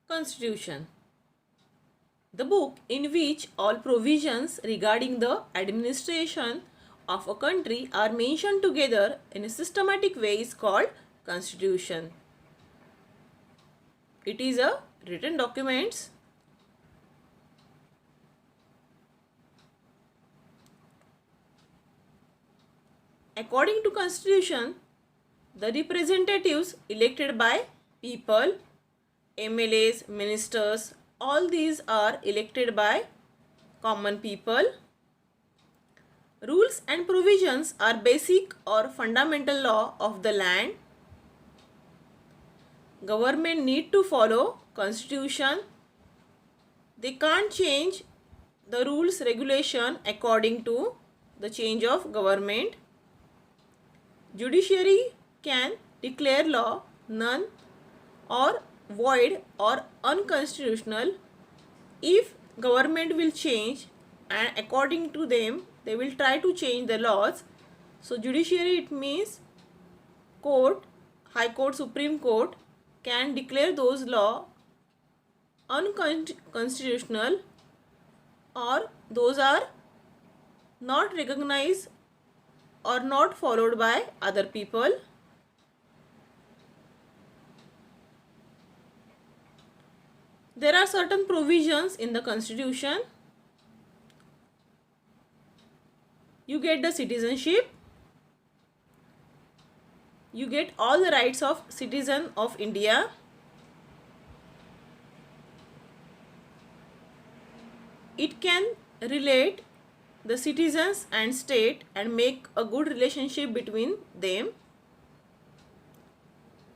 Constitution. The book in which all provisions regarding the administration of a country are mentioned together in a systematic way is called Constitution. It is a written document. According to Constitution, the representatives elected by people, MLAs, ministers, all these are elected by common people. Rules and provisions are basic or fundamental law of the land. Government need to follow Constitution. They can't change the rules regulation according to the change of government. Judiciary can declare law null or void or unconstitutional if government will change, and according to them they will try to change the laws. So judiciary, it means court, high court, supreme court can declare those law unconstitutional or those are not recognized or not followed by other people. There are certain provisions in the Constitution. You get the citizenship. You get all the rights of citizen of India. It can relate the citizens and state and make a good relationship between them.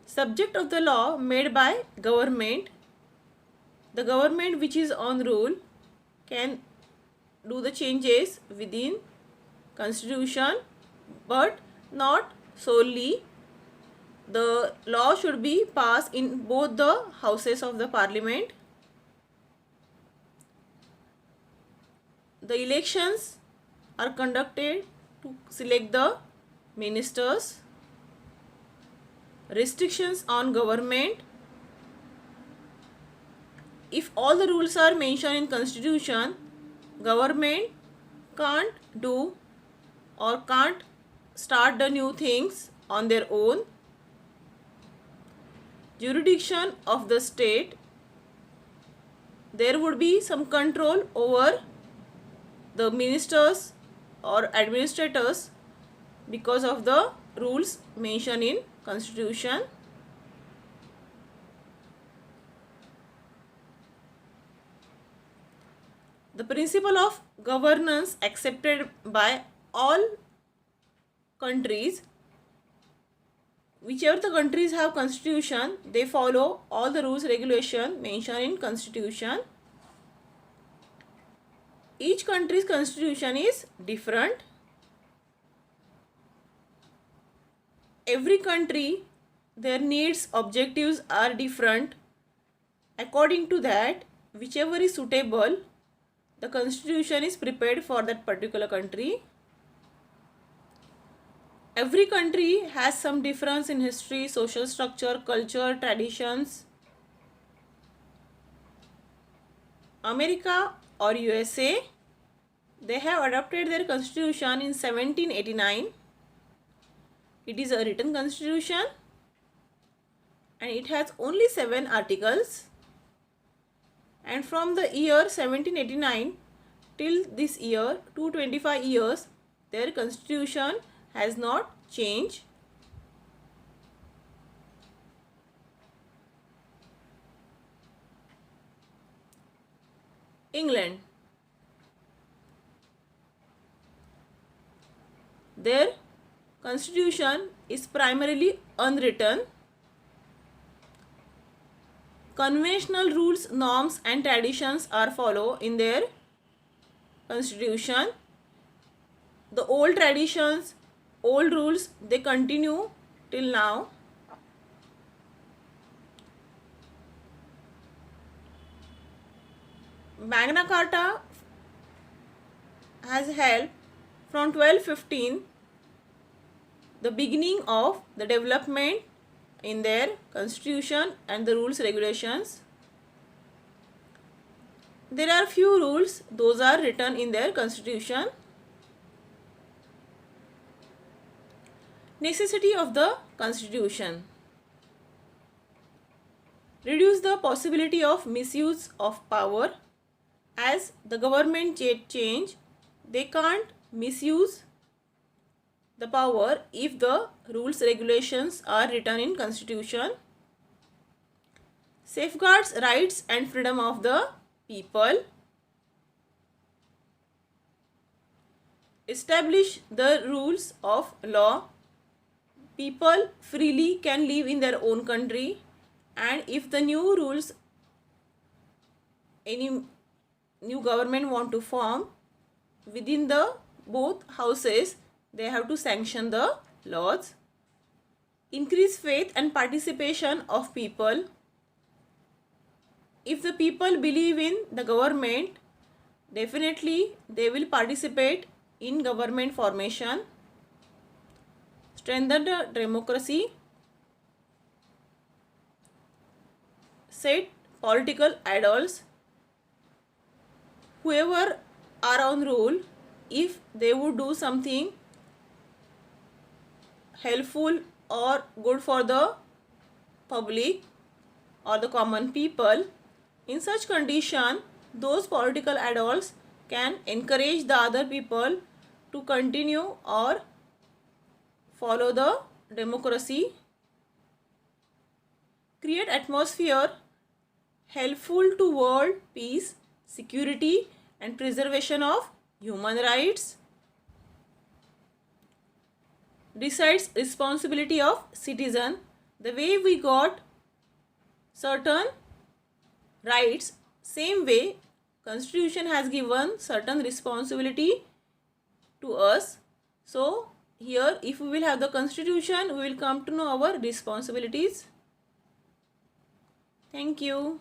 Subject of the law made by government. The government which is on rule can do the changes within Constitution, but not solely. The law should be passed in both the houses of the parliament. The elections are conducted to select the ministers. Restrictions on government. If all the rules are mentioned in Constitution, government can't do or can't start the new things on their own. Jurisdiction of the state. There would be some control over the ministers or administrators because of the rules mentioned in Constitution. The principle of governance accepted by all countries. Whichever the countries have Constitution, they follow all the rules regulation mentioned in Constitution. Each country's Constitution is different. Every country, their needs, objectives are different. According to that, whichever is suitable, the Constitution is prepared for that particular country. Every country has some difference in history, social structure, culture, traditions. America or USA, they have adopted their Constitution in 1789. It is a written Constitution and it has only 7 articles. And from the year 1789 till this year, 225 years, their Constitution has not changed. England. Their Constitution is primarily unwritten. Conventional rules, norms and traditions are followed in their Constitution. The old traditions, old rules, they continue till now. Magna Carta has helped from 1215 the beginning of the development in their Constitution and the rules regulations. there are few rules, those are written in their constitution. Necessity of the constitution. Reduce the possibility of misuse of power. As the government change, they can't misuse the power if the rules regulations are written in constitution. Safeguards rights and freedom of the people. Establish the rules of law. People freely can live in their own country, and if the new rules any new government want to form, within the both houses they have to sanction the laws. Increase faith and participation of people. If the people believe in the government, definitely they will participate in government formation. Strengthen the democracy. Set political idols. Whoever are on rule, if they would do something helpful or good for the public or the common people, in such condition those political idols can encourage the other people to continue or follow the democracy. Create atmosphere helpful to world peace, security and preservation of human rights. Decides responsibility of citizen. The way we got certain rights, same way constitution has given certain responsibility to us. So here if we will have the constitution, we will come to know our responsibilities. Thank you.